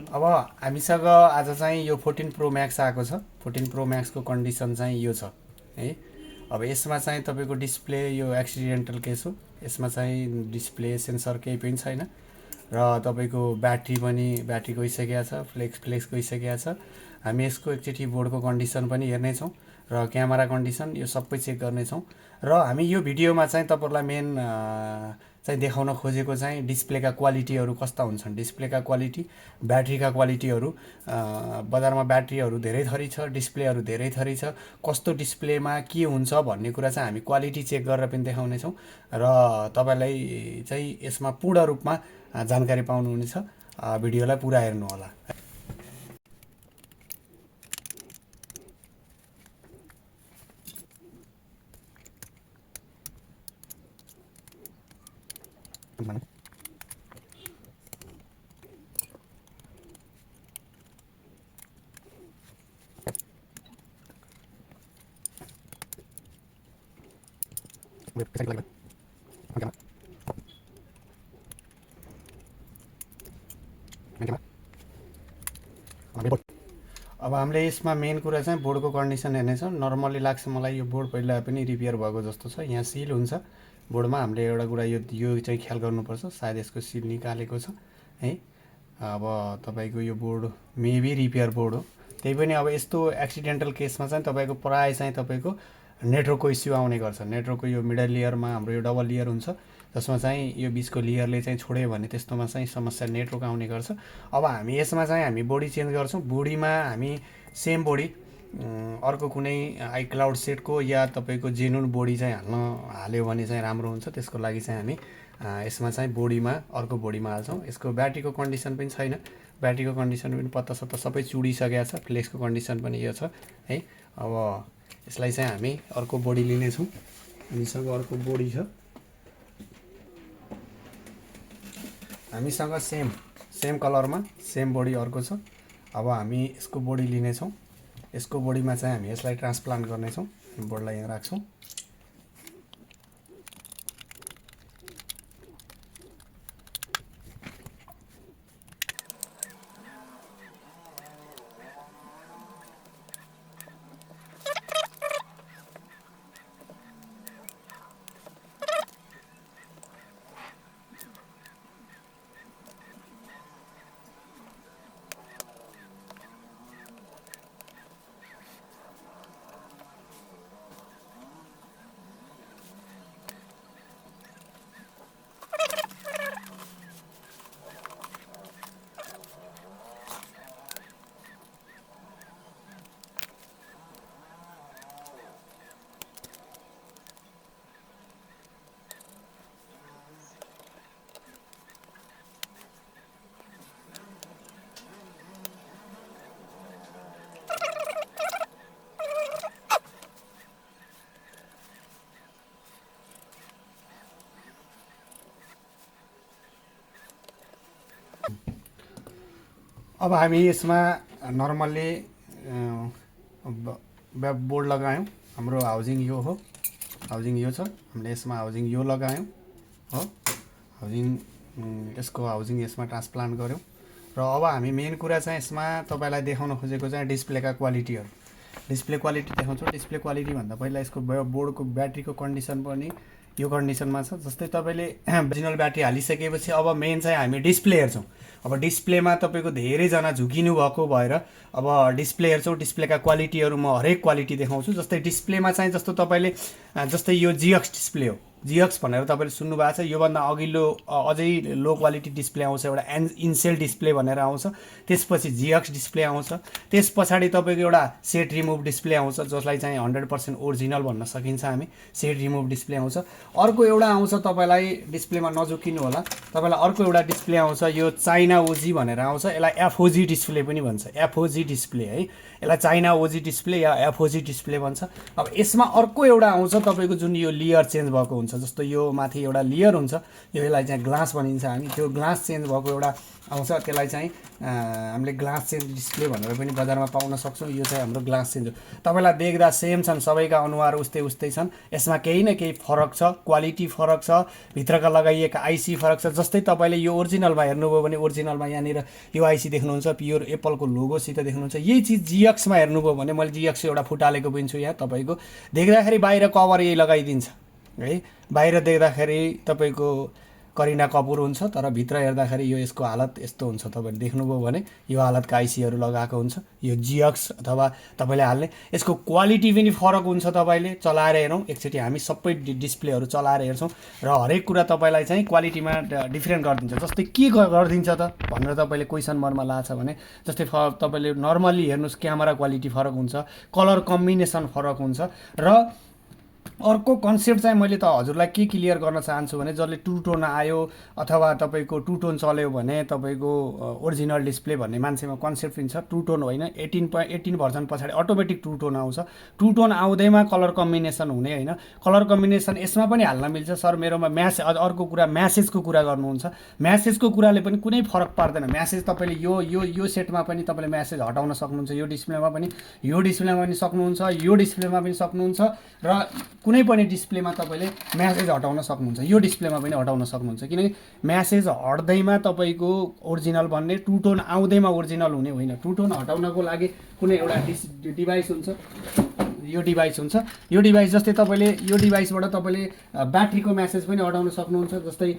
अब हामीसँग आज चाहिँ यो 14 प्रो म्याक्स आएको छ। 14 प्रो म्याक्सको कन्डिसन चाहिँ यो छ है। अब यसमा चाहिँ तपाईँको डिस्प्ले यो एक्सिडेन्टल केस हो। यसमा चाहिँ डिस्प्ले सेन्सर केही पनि छैन र तपाईँको ब्याट्री गइसकेको छ, फ्लेक्स गइसकेको छ। हामी यसको एकचोटि बोर्डको कन्डिसन पनि हेर्नेछौँ र क्यामेरा कन्डिसन यो सबै चेक गर्नेछौँ। र हामी यो भिडियोमा चाहिँ तपाईँहरूलाई मेन चाहिँ देखाउन खोजेको चाहिँ डिस्प्लेका क्वालिटीहरू कस्ता हुन्छन्, डिस्प्लेका क्वालिटी, ब्याट्रीका क्वालिटीहरू। बजारमा ब्याट्रीहरू धेरै थरी छ, डिस्प्लेहरू धेरै थरी छ। कस्तो डिस्प्लेमा के हुन्छ भन्ने कुरा चाहिँ हामी क्वालिटी चेक गरेर पनि देखाउनेछौँ र तपाईँलाई चाहिँ यसमा पूर्ण रूपमा जानकारी पाउनुहुनेछ। भिडियोलाई पुरा हेर्नुहोला। अब हामीले यसमा मेन कुरा चाहिँ बोर्डको कन्डिसन हेर्नेछौँ। नर्मल्ली लाग्छ मलाई यो बोर्ड पहिला पनि रिपेयर भएको जस्तो छ। यहाँ सिल हुन्छ बोर्डमा। हामीले एउटा कुरा यो चाहिँ ख्याल गर्नुपर्छ, सायद यसको सिल निकालेको छ है। अब तपाईँको यो बोर्ड मेबी रिपेयर बोर्ड हो। त्यही पनि अब यस्तो एक्सिडेन्टल केसमा चाहिँ तपाईँको प्राय चाहिँ तपाईँको नेटवर्कको इस्यु आउने गर्छ। नेटवर्कको यो मिडल लेयरमा हाम्रो यो डबल लेयर हुन्छ, जसमा चाहिँ यो बिचको लेयरले चाहिँ छोड्यो भने त्यस्तोमा चाहिँ समस्या नेटवर्क आउने गर्छ। अब हामी यसमा चाहिँ हामी बोडी चेन्ज गर्छौँ। बोडीमा हामी सेम बोडी अर्को कुनै आइक्लाउड सेटको या तपाईँको जेन्युन बोडी चाहिँ हाल्यो भने चाहिँ राम्रो हुन्छ। त्यसको लागि चाहिँ हामी यसमा चाहिँ बोडीमा अर्को बोडीमा हाल्छौँ। यसको ब्याट्रीको कन्डिसन पनि छैन, ब्याट्रीको कन्डिसन पनि पत्ता सत्ता सबै चुडिसकेको छ। फ्लेक्सको कन्डिसन पनि यो छ है। अब यसलाई चाहिँ हामी अर्को बोडी लिनेछौँ। हामीसँग अर्को बोडी छ, हामीसँग सेम कलरमा सेम बोडी अर्को छ। अब हामी यसको बोडी लिनेछौँ। यसको बोडीमा चाहिँ हामी यसलाई ट्रान्सप्लान्ट गर्नेछौँ। बोर्डलाई यहाँ राख्छौँ। अब हामी यसमा नर्मल्ली बोर्ड लगायौँ। हाम्रो हाउजिङ यो हो, हाउजिङ यो छ। हामीले यसमा हाउजिङ यो लगायौँ हो, हाउजिङ यसको हाउजिङ यसमा ट्रान्सप्लान्ट गऱ्यौँ। र अब हामी मेन कुरा चाहिँ यसमा तपाईँलाई देखाउन खोजेको चाहिँ डिस्प्लेका क्वालिटीहरू। डिस्प्ले क्वालिटी देखाउँछौँ। डिस्प्ले क्वालिटी भन्दा पहिला यसको बोर्डको ब्याट्रीको कन्डिसन पनि यो कन्डिसनमा छ। जस्तै तपाईँले ओरिजिनल ब्याट्री हालिसकेपछि अब मेन चाहिँ हामी डिस्प्ले हेर्छौँ। अब डिस्प्लेमा तपाईँको धेरैजना झुकिनु भएको भएर अब डिस्प्ले हेर्छौँ। डिस्प्लेका क्वालिटीहरू म हरेक क्वालिटी देखाउँछु। जस्तै डिस्प्लेमा चाहिँ जस्तो तपाईँले जस्तै यो जिएक्स डिस्प्ले हो, जिएक्स भनेर तपाईँले सुन्नुभएको छ। योभन्दा अघिल्लो अझै लो क्वालिटी डिस्प्ले आउँछ, एउटा इन्सेल डिस्प्ले भनेर आउँछ। त्यसपछि जिएक्स डिस्प्ले आउँछ। त्यस पछाडि तपाईँको एउटा सेट रिमुभ डिस्प्ले आउँछ, जसलाई चाहिँ 100% ओरिजिनल भन्न सकिन्छ हामी। सेट रिमुभ डिस्प्ले आउँछ। अर्को एउटा आउँछ, तपाईँलाई डिस्प्लेमा नझुकिनु होला, तपाईँलाई अर्को एउटा डिस्प्ले आउँछ, यो चाइना ओजी भनेर आउँछ। यसलाई एफओजी डिस्प्ले पनि भन्छ, एफओजी डिस्प्ले है। यसलाई चाइना ओजी डिस्प्ले या एफओजी डिस्प्ले भन्छ। अब यसमा अर्को एउटा आउँछ तपाईँको, जुन यो लेयर चेन्ज भएको हुन्छ, जस्तो यो माथि एउटा लेयर हुन्छ, यसलाई चाहिँ ग्लास भनिन्छ हामी। त्यो ग्लास चेन्ज भएको एउटा आउँछ, त्यसलाई चाहिँ हामीले ग्लास चेन्ज डिस्प्ले भनेर पनि बजारमा पाउन सक्छौँ। यो चाहिँ हाम्रो ग्लास चेन्ज हो। तपाईँलाई देख्दा सेम छन्, सबैका अनुहार उस्तै उस्तै छन्, यसमा केही न केही फरक छ, क्वालिटी फरक छ, भित्रका लगाइएका आइसी फरक छ। जस्तै तपाईँले यो ओरिजिनलमा हेर्नुभयो भने ओरिजिनलमा यहाँनिर यो आइसी देख्नुहुन्छ, प्योर एप्पलको लोगोसित देख्नुहुन्छ। यही चिज जिएक्समा हेर्नुभयो भने मैले जिएक्स एउटा फुटालेको पनि छु यहाँ, तपाईँको देख्दाखेरि बाहिर कभर यही लगाइदिन्छ है, बाहिर देख्दाखेरि तपाईँको करिना कपुर हुन्छ, तर भित्र हेर्दाखेरि यो यसको हालत यस्तो हुन्छ। तपाईँले देख्नुभयो भने यो हालतका आइसीहरू लगाएको हुन्छ, यो जिएक्स अथवा तपाईँले हाल्ने। यसको क्वालिटी पनि फरक हुन्छ, तपाईँले चलाएर हेरौँ एकचोटि। हामी सबै डिस्प्लेहरू चलाएर हेर्छौँ र हरेक कुरा तपाईँलाई चाहिँ क्वालिटीमा डिफ्रेन्ट गरिदिन्छ। जस्तै के गरिदिन्छ त भनेर तपाईँले क्वेसन मनमा लाग्छ भने, जस्तै तपाईँले नर्मल्ली हेर्नुहोस्, क्यामेरा क्वालिटी फरक हुन्छ, कलर कम्बिनेसन फरक हुन्छ। र अर्को कन्सेप्ट चाहिँ मैले त हजुरलाई के क्लियर गर्न चाहन्छु भने, जसले टु टोन आयो अथवा तपाईँको टु टोन चल्यो भने तपाईँको ओरिजिनल डिस्प्ले भन्ने मान्छेमा कन्सेप्ट पनि छ। टु टोन होइन, 18 भर्जन पछाडि अटोमेटिक टु टोन आउँछ। टु टोन आउँदैमा कलर कम्बिनेसन हुने होइन, कलर कम्बिनेसन यसमा पनि हाल्न मिल्छ। सर मेरोमा अर्को कुरा म्यासेजको कुरा गर्नुहुन्छ, म्यासेजको कुराले पनि कुनै फरक पार्दैन। म्यासेज तपाईँले यो यो यो सेटमा पनि तपाईँले म्यासेज हटाउन सक्नुहुन्छ, यो डिस्प्लेमा पनि, यो डिस्प्लेमा पनि सक्नुहुन्छ, यो डिस्प्लेमा पनि सक्नुहुन्छ, र कुनै पनि डिस्प्लेमा तपाईँले म्यासेज हटाउन सक्नुहुन्छ, यो डिस्प्लेमा पनि हटाउन सक्नुहुन्छ। किनकि म्यासेज हट्दैमा तपाईँको ओरिजिनल भन्ने, टु टोन आउँदैमा ओरिजिनल हुने होइन। टु टोन हटाउनको लागि कुनै एउटा डिभाइस हुन्छ, यो डिभाइस हुन्छ। यो डिभाइस जस्तै तपाईँले यो डिभाइसबाट तपाईँले ब्याट्रीको म्यासेज पनि हटाउन सक्नुहुन्छ। जस्तै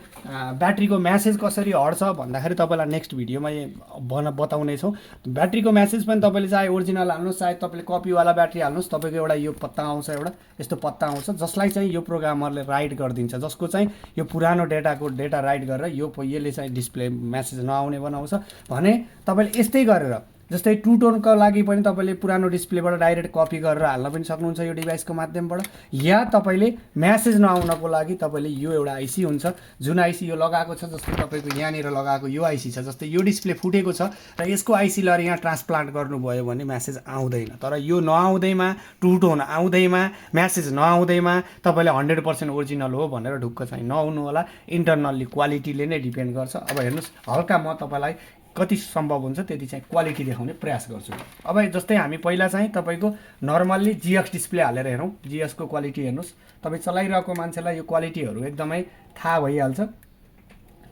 ब्याट्रीको म्यासेज कसरी हट्छ भन्दाखेरि तपाईँलाई नेक्स्ट भिडियोमा बताउने छौँ। ब्याट्रीको म्यासेज पनि तपाईँले चाहे ओरिजिनल हाल्नुहोस्, चाहे तपाईँले कपीवाला ब्याट्री हाल्नुहोस्, तपाईँको एउटा यो पत्ता आउँछ, एउटा यस्तो पत्ता आउँछ, जसलाई चाहिँ यो प्रोग्रामरले राइट गरिदिन्छ, जसको चाहिँ यो पुरानो डेटा राइट गरेर यसले चाहिँ डिस्प्ले म्यासेज नआउने बनाउँछ भने तपाईँले यस्तै गरेर, जस्तै टु टोनको लागि पनि तपाईँले पुरानो डिस्प्लेबाट डाइरेक्ट कपी गरेर हाल्न पनि सक्नुहुन्छ यो डिभाइसको माध्यमबाट। या तपाईँले म्यासेज नआउनको लागि तपाईँले यो एउटा आइसी हुन्छ, जुन आइसी यो लगाएको छ, जस्तै तपाईँको यहाँनिर लगाएको यो आइसी छ, जस्तै यो डिस्प्ले फुटेको छ र यसको आइसी लगाएर यहाँ ट्रान्सप्लान्ट गर्नुभयो भने म्यासेज आउँदैन। तर यो नआउँदैमा, टु टोन आउँदैमा, म्यासेज नआउँदैमा तपाईँले 100% ओरिजिनल हो भनेर ढुक्क चाहिँ नहुनु होला। इन्टरनल्ली क्वालिटीले नै डिपेन्ड गर्छ। अब हेर्नुहोस्, हल्का म तपाईँलाई कति सम्भव हुन्छ त्यति चाहिँ क्वालिटी देखाउने प्रयास गर्छु। अब जस्तै हामी पहिला चाहिँ तपाईँको नर्मल्ली जिएक्स डिस्प्ले हालेर हेरौँ, जिएक्सको क्वालिटी हेर्नुहोस्। तपाईँ चलाइरहेको मान्छेलाई यो क्वालिटीहरू एकदमै थाहा भइहाल्छ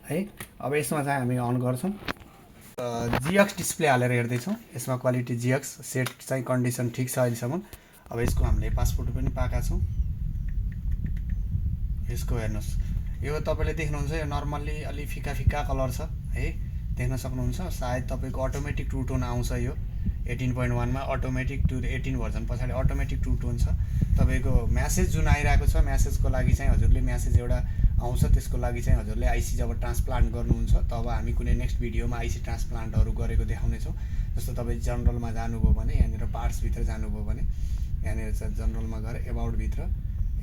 है। अब यसमा चाहिँ हामी अन गर्छौँ, जिएक्स डिस्प्ले हालेर हेर्दैछौँ। यसमा क्वालिटी जिएक्स सेट चाहिँ कन्डिसन ठिक छ अहिलेसम्म। अब यसको हामीले पासपोर्ट पनि पाएका छौँ। यसको हेर्नुहोस्, यो तपाईँले देख्नुहुन्छ, यो नर्मल्ली अलि फिका फिका कलर छ है, देख्न सक्नुहुन्छ। सायद तपाईँको अटोमेटिक टु टोन आउँछ, यो 18.1 मा अटोमेटिक 18 भर्जन पछाडि अटोमेटिक टु टोन छ। तपाईँको म्यासेज जुन आइरहेको छ, म्यासेजको लागि चाहिँ हजुरले म्यासेज एउटा आउँछ, त्यसको लागि चाहिँ हजुरले आइसी जब ट्रान्सप्लान्ट गर्नुहुन्छ तब हामी कुनै नेक्स्ट भिडियोमा आइसी ट्रान्सप्लान्टहरू गरेको देखाउनेछौँ। जस्तो तपाईँ जनरलमा जानुभयो भने, यहाँनिर पार्ट्सभित्र जानुभयो भने, यहाँनिर चाहिँ जनरलमा गएर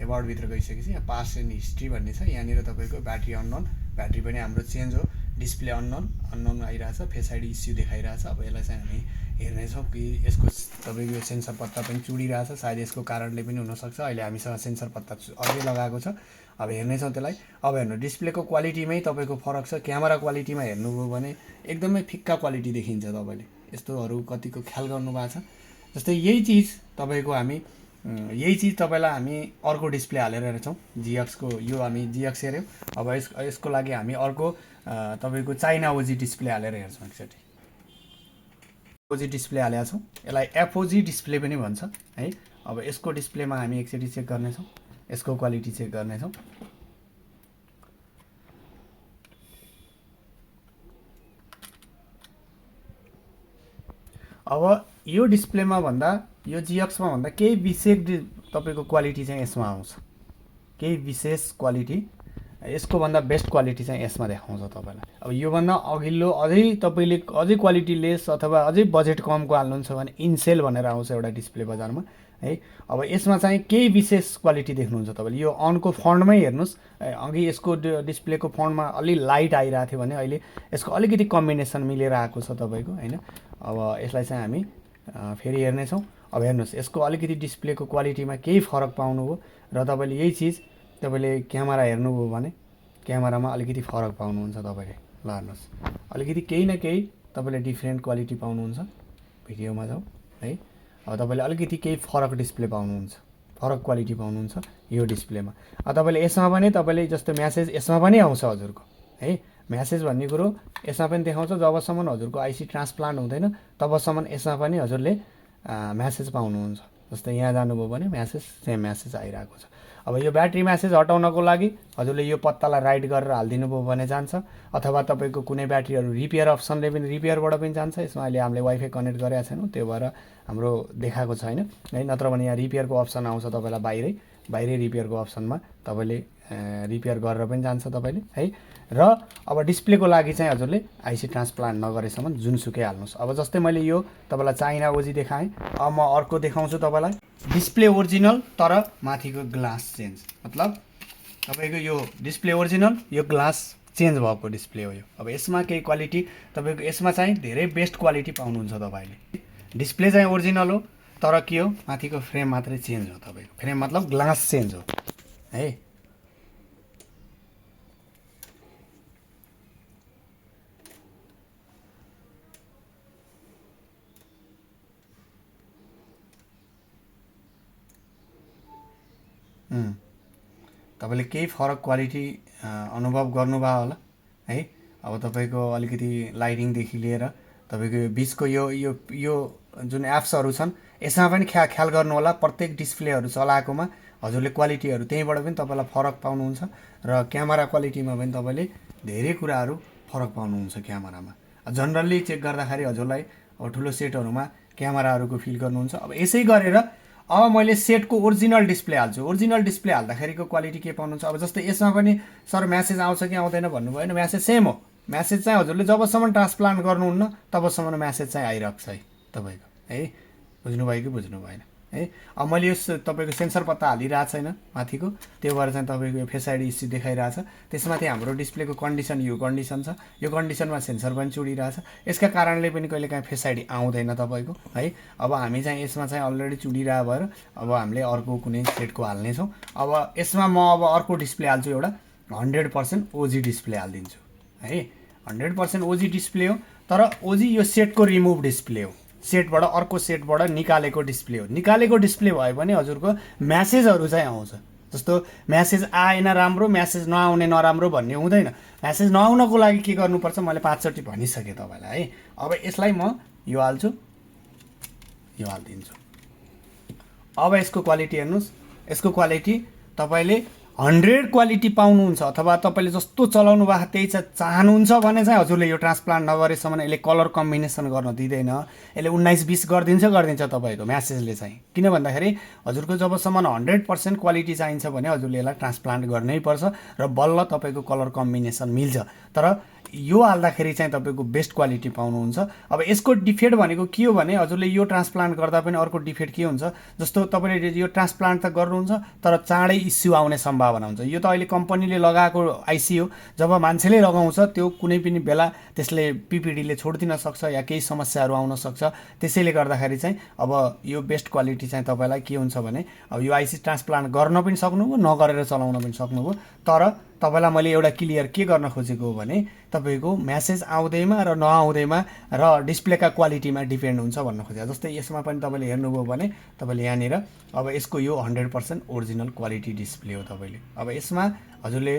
एबाउटभित्र गइसकेपछि यहाँ पास्ट एन्ड हिस्ट्री भन्ने छ। यहाँनिर तपाईँको ब्याट्री अननोन, ब्याट्री पनि हाम्रो चेन्ज हो, डिस्प्ले अननोन आइरहेछ, फेस आइडी इस्यु देखाइरहेछ। अब यसलाई चाहिँ हामी हेर्नेछौँ कि यसको तपाईँको सेन्सर पत्ता पनि चुडिरहेछ, सायद यसको कारणले पनि हुनसक्छ। अहिले हामीसँग सेन्सर पत्ता अघि लगाएको छ, अब हेर्नेछौँ त्यसलाई। अब हेर्नु, डिस्प्लेको क्वालिटीमै तपाईँको फरक छ। क्यामेरा क्वालिटीमा हेर्नुभयो भने एकदमै फिक्का क्वालिटी देखिन्छ। तपाईँले यस्तोहरू कतिको ख्याल गर्नुभएको छ। जस्तै यही चिज तपाईँलाई हामी अर्को डिस्प्ले हालेर हेर्छौँ, जिएक्सको। यो हामी जिएक्स हेऱ्यौँ। अब यसको लागि हामी अर्को तपाईँको चाइना ओजी डिस्प्ले हालेर हेर्छौँ एकचोटि। ओजी डिस्प्ले हालेका छौँ, यसलाई एफओजी डिस्प्ले पनि भन्छ है। अब यसको डिस्प्लेमा हामी एकचोटि चेक गर्नेछौँ, यसको क्वालिटी चेक गर्नेछौँ। अब यो डिस्प्लेमा भन्दा, यो जिएक्समा भन्दा केही विशेष तपाईँको क्वालिटी चाहिँ यसमा आउँछ, केही विशेष क्वालिटी। यसको भन्दा बेस्ट क्वालिटी चाहिँ यसमा देखाउँछ तपाईँलाई। अब योभन्दा अघिल्लो अझै तपाईँले अझै क्वालिटी लेस अथवा अझै बजेट कमको हाल्नुहुन्छ भने इन्सेल भनेर आउँछ एउटा डिस्प्ले बजारमा है। अब यसमा चाहिँ केही विशेष क्वालिटी देख्नुहुन्छ तपाईँले। यो अनको फन्टमै हेर्नुहोस्, अघि यसको डिस्प्लेको फन्टमा अलि लाइट आइरहेको थियो भने अहिले यसको अलिकति कम्बिनेसन मिलेर आएको छ तपाईँको होइन। अब यसलाई चाहिँ हामी फेरि हेर्नेछौँ। अब हेर्नुहोस्, यसको अलिकति डिस्प्लेको क्वालिटीमा केही फरक पाउनुभयो र तपाईँले यही चिज तपाईँले क्यामेरा हेर्नुभयो भने क्यामेरामा अलिकति फरक पाउनुहुन्छ तपाईँले। ल हेर्नुहोस्, अलिकति केही न केही तपाईँले डिफ्रेन्ट क्वालिटी पाउनुहुन्छ। भिडियोमा जाउँ है। अब तपाईँले अलिकति केही फरक डिस्प्ले पाउनुहुन्छ, फरक क्वालिटी पाउनुहुन्छ यो डिस्प्लेमा। अब तपाईँले यसमा पनि तपाईँले जस्तो म्यासेज यसमा पनि आउँछ हजुरको है। म्यासेज भन्ने कुरो यसमा पनि देखाउँछ। जबसम्म हजुरको आइसी ट्रान्सप्लान्ट हुँदैन तबसम्म यसमा पनि हजुरले म्यासेज पाउनुहुन्छ। जस्तै यहाँ जानुभयो भने म्यासेज सेम म्यासेज आइरहेको छ। अब यो ब्याट्री म्यासेज हटाउनको लागि हजुरले यो पत्तालाई राइट गरेर हालिदिनु भयो भने जान्छ, अथवा तपाईँको कुनै ब्याट्रीहरू रिपेयर अप्सनले पनि रिपेयरबाट पनि जान्छ। यसमा अहिले हामीले वाइफाई कनेक्ट गरेका छैनौँ, त्यो भएर हाम्रो देखाएको छैन है। नत्र भने यहाँ रिपेयरको अप्सन आउँछ तपाईँलाई बाहिरै रिपेयरको अप्सनमा तपाईँले रिपेयर गरेर पनि जान्छ तपाईँले है। र अब डिस्प्लेको लागि चाहिँ हजुरले आइसी ट्रान्सप्लान्ट नगरेसम्म जुनसुकै हाल्नुहोस्। अब जस्तै मैले यो तपाईँलाई चाइना ओजी देखाएँ, अब म अर्को देखाउँछु तपाईँलाई। डिस्प्ले ओरिजिनल तर माथिको ग्लास चेन्ज, मतलब तपाईँको यो डिस्प्ले ओरिजिनल, यो ग्लास चेन्ज भएको डिस्प्ले हो यो। अब यसमा केही क्वालिटी तपाईँको यसमा चाहिँ धेरै बेस्ट क्वालिटी पाउनुहुन्छ तपाईँले। डिस्प्ले चाहिँ ओरिजिनल हो तर के हो, माथिको फ्रेम मात्रै चेन्ज हो तपाईँको। फ्रेम मतलब ग्लास चेन्ज हो है। तपाईँले केही फरक क्वालिटी अनुभव गर्नुभयो होला है। अब तपाईँको अलिकति लाइटिङदेखि लिएर तपाईँको यो बिचको यो यो यो जुन एप्सहरू छन् यसमा पनि ख्याल गर्नु होला। प्रत्येक डिस्प्लेहरू चलाएकोमा हजुरले क्वालिटीहरू त्यहीँबाट पनि तपाईँलाई फरक पाउनुहुन्छ। र क्यामेरा क्वालिटीमा पनि तपाईँले धेरै कुराहरू फरक पाउनुहुन्छ क्यामेरामा। जनरल्ली चेक गर्दाखेरि हजुरलाई अब ठुलो सेटहरूमा क्यामेराहरूको फिल गर्नुहुन्छ। अब यसै गरेर अब मैले सेटको ओरिजिनल डिस्प्ले हाल्छु। ओरिजिनल डिस्प्ले हाल्दाखेरिको क्वालिटी के पाउनुहुन्छ, अब जस्तै यसमा पनि सर म्यासेज आउँछ कि आउँदैन भन्नुभयो होइन, म्यासेज सेम हो। म्यासेज चाहिँ हजुरले जबसम्म ट्रान्सप्लान्ट गर्नुहुन्न तबसम्म म्यासेज चाहिँ आइरहेको छ है तपाईँको है। बुझ्नुभयो कि बुझ्नु भएन है। अब मैले यो तपाईँको सेन्सर पत्ता हालिरहेको छैन माथिको, त्यो भएर चाहिँ तपाईँको यो फेस आइडी हिस्ट्री देखाइरहेछ। त्यसमाथि हाम्रो डिस्प्लेको कन्डिसन यो कन्डिसन छ, यो कन्डिसनमा सेन्सर पनि चुडिरहेछ। यसका कारणले पनि कहिलेकाहीँ फेस आइडी आउँदैन तपाईँको है। अब हामी चाहिँ यसमा चाहिँ अलरेडी चुडिरहेको भएर अब हामीले अर्को कुनै सेटको हाल्नेछौँ। अब यसमा म अब अर्को डिस्प्ले हाल्छु, एउटा 100% ओजी डिस्प्ले हालिदिन्छु है। 100% ओजी डिस्प्ले हो तर ओजी यो सेटको रिमुभ डिस्प्ले हो। सेटबाट अर्को सेटबाट निकालेको डिस्प्ले हो। निकालेको डिस्प्ले भयो भने हजुरको म्यासेजहरू चाहिँ आउँछ। जस्तो म्यासेज आएन राम्रो, म्यासेज नआउने नराम्रो भन्ने हुँदैन। म्यासेज नआउनको लागि के गर्नुपर्छ मैले 5 चोटि भनिसकेँ तपाईँलाई है। अब यसलाई म यो हाल्छु, यो हालिदिन्छु। अब यसको क्वालिटी हेर्नुहोस्। यसको क्वालिटी तपाईँले 100 क्वालिटी पाउनुहुन्छ, अथवा तपाईँले जस्तो चलाउनु भएको त्यही चाहनुहुन्छ भने चाहिँ हजुरले यो ट्रान्सप्लान्ट नगरेसम्म यसले कलर कम्बिनेसन गर्न दिँदैन। यसले 19-20 गरिदिन्छ तपाईँको म्यासेजले चाहिँ। किन भन्दाखेरि हजुरको जबसम्म 100% क्वालिटी चाहिन्छ भने हजुरले यसलाई ट्रान्सप्लान्ट गर्नै पर्छ र बल्ल तपाईँको कलर कम्बिनेसन मिल्छ। तर यो हाल्दाखेरि चाहिँ तपाईँको बेस्ट क्वालिटी पाउनुहुन्छ। अब यसको डिफेक्ट भनेको के हो भने हजुरले यो ट्रान्सप्लान्ट गर्दा पनि अर्को डिफेक्ट के हुन्छ, जस्तो तपाईँले यो ट्रान्सप्लान्ट त गर्नुहुन्छ तर चाँडै इस्यु आउने सम्भावना हुन्छ। यो त अहिले कम्पनीले लगाएको आइसी हो। जब मान्छेले लगाउँछ त्यो कुनै पनि बेला त्यसले पिपिडीले छोडिदिन सक्छ या केही समस्याहरू आउन सक्छ। त्यसैले गर्दाखेरि चाहिँ अब यो बेस्ट क्वालिटी चाहिँ तपाईँलाई के हुन्छ भने अब यो आइसी ट्रान्सप्लान्ट गर्न पनि सक्नुभयो, नगरेर चलाउन पनि सक्नुभयो। तर तपाईँलाई मैले एउटा क्लियर के गर्न खोजेको हो भने तपाईँको म्यासेज आउँदैमा र नआउँदैमा र डिस्प्लेका क्वालिटीमा डिपेन्ड हुन्छ भन्न खोजेको। जस्तै यसमा पनि तपाईँले हेर्नुभयो भने तपाईँले यहाँनिर अब यसको यो 100% ओरिजिनल क्वालिटी डिस्प्ले हो तपाईँले। अब यसमा हजुरले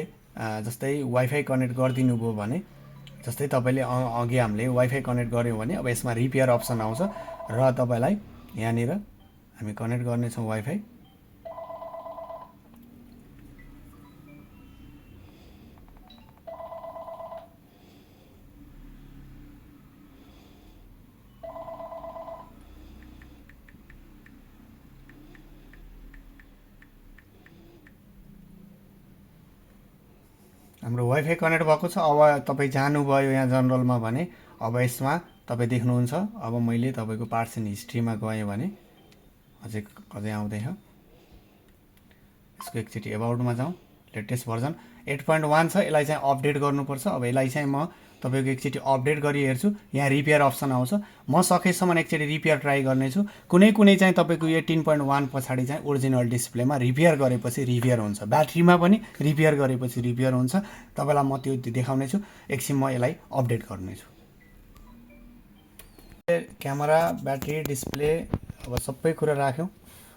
जस्तै वाइफाई कनेक्ट गरिदिनु भयो भने, जस्तै तपाईँले अघि हामीले वाइफाई कनेक्ट गऱ्यौँ भने अब यसमा रिपेयर अप्सन आउँछ र तपाईँलाई यहाँनिर हामी कनेक्ट गर्नेछौँ वाइफाई। हाम्रो वाइफाई कनेक्ट भएको छ। अब तपाईँ जानुभयो यहाँ जनरलमा भने अब यसमा तपाईँ देख्नुहुन्छ। अब मैले तपाईँको पार्ट्स एन्ड हिस्ट्रीमा गएँ भने अझै आउँदैछ। यसको एकचोटि एबाउटमा जाउँ। लेटेस्ट भर्जन 8.1 छ, यसलाई चाहिँ अपडेट गर्नुपर्छ। अब यसलाई चाहिँ म तपाईँको एकचोटि अपडेट गरी हेर्छु, यहाँ रिपेयर अप्सन आउँछ। म सकेसम्म एकचोटि रिपेयर ट्राई गर्नेछु। कुनै चाहिँ तपाईँको 18.1 पछाडि चाहिँ ओरिजिनल डिस्प्लेमा रिपेयर गरेपछि रिपेयर हुन्छ, ब्याट्रीमा पनि रिपेयर गरेपछि रिपेयर हुन्छ। तपाईँलाई म त्यो देखाउने छु। एकछिन म यसलाई अपडेट गर्नेछु। क्यामेरा, ब्याट्री, डिस्प्ले अब सबै कुरा राख्यौँ।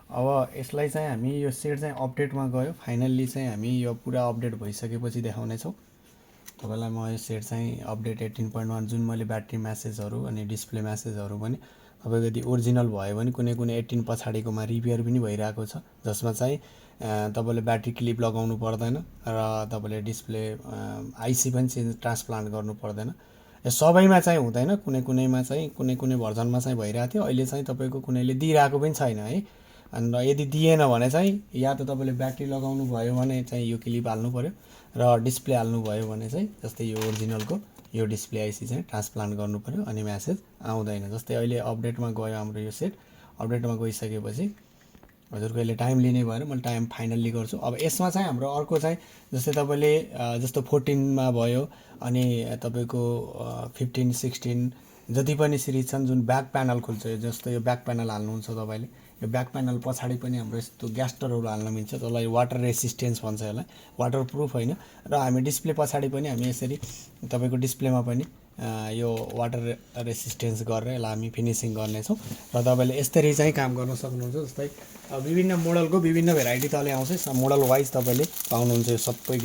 अब यसलाई चाहिँ हामी यो सेट चाहिँ अपडेटमा गयो। फाइनल्ली चाहिँ हामी यो पुरा अपडेट भइसकेपछि देखाउनेछौँ तपाईँलाई। म यो सेट चाहिँ अपडेट 18.1 जुन मैले ब्याट्री म्यासेजहरू अनि डिस्प्ले म्यासेजहरू पनि तपाईँको यदि ओरिजिनल भयो भने कुनै 18 पछाडिकोमा रिपेयर पनि भइरहेको छ, जसमा चाहिँ तपाईँले ब्याट्री क्लिप लगाउनु पर्दैन र तपाईँले डिस्प्ले आइसी पनि ट्रान्सप्लान्ट गर्नु पर्दैन। यो सबैमा चाहिँ हुँदैन, कुनैमा चाहिँ कुनै भर्जनमा चाहिँ भइरहेको थियो। अहिले चाहिँ तपाईँको कुनैले दिइरहेको पनि छैन है। अन्त यदि दिएन भने चाहिँ या त तपाईँले ब्याट्री लगाउनु भयो भने चाहिँ यो क्लिप हाल्नु पऱ्यो र डिस्प्ले हाल्नु भयो भने चाहिँ जस्तै यो ओरिजिनलको यो डिस्प्ले आइसी चाहिँ ट्रान्सप्लान्ट गर्नु पऱ्यो अनि म्यासेज आउँदैन। जस्तै अहिले अपडेटमा गयो हाम्रो यो सेट। अपडेटमा गइसकेपछि हजुरको यसले टाइम लिने भएर मैले टाइम फाइनल्ली गर्छु। अब यसमा चाहिँ हाम्रो अर्को चाहिँ जस्तै तपाईँले जस्तो 14मा भयो अनि तपाईँको 15, 16 जति पनि सिरिज छन् जुन ब्याक प्यानल खुल्छ, जस्तो यो ब्याक प्यानल हाल्नुहुन्छ तपाईँले। यो ब्याक प्यानल पछाडि पनि हाम्रो यस्तो ग्यास्टरहरू हाल्न मिल्छ, जसलाई वाटर रेसिस्टेन्स भन्छ, यसलाई वाटर प्रुफ होइन। र हामी डिस्प्ले पछाडि पनि हामी यसरी तपाईँको डिस्प्लेमा पनि यो वाटर रेसिस्टेन्स गरेर यसलाई हामी फिनिसिङ गर्नेछौँ। र तपाईँले यसरी चाहिँ काम गर्न सक्नुहुन्छ। जस्तै विभिन्न मोडलको विभिन्न भेराइटी तले आउँछ, मोडल वाइज तपाईँले पाउनुहुन्छ यो सबै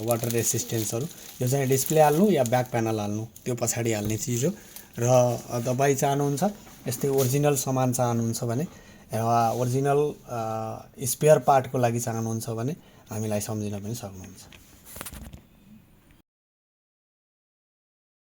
वाटर रेसिस्टेन्सहरू। यो चाहिँ डिस्प्ले हाल्नु या ब्याक प्यानल हाल्नु, त्यो पछाडि हाल्ने चिज हो। र तपाईँ चाहनुहुन्छ यस्तै ओरिजिनल सामान चाहनुहुन्छ भने, ओरिजिनल स्पेयर पार्टको लागि चाहनुहुन्छ भने हामीलाई सम्झिन पनि सक्नुहुन्छ।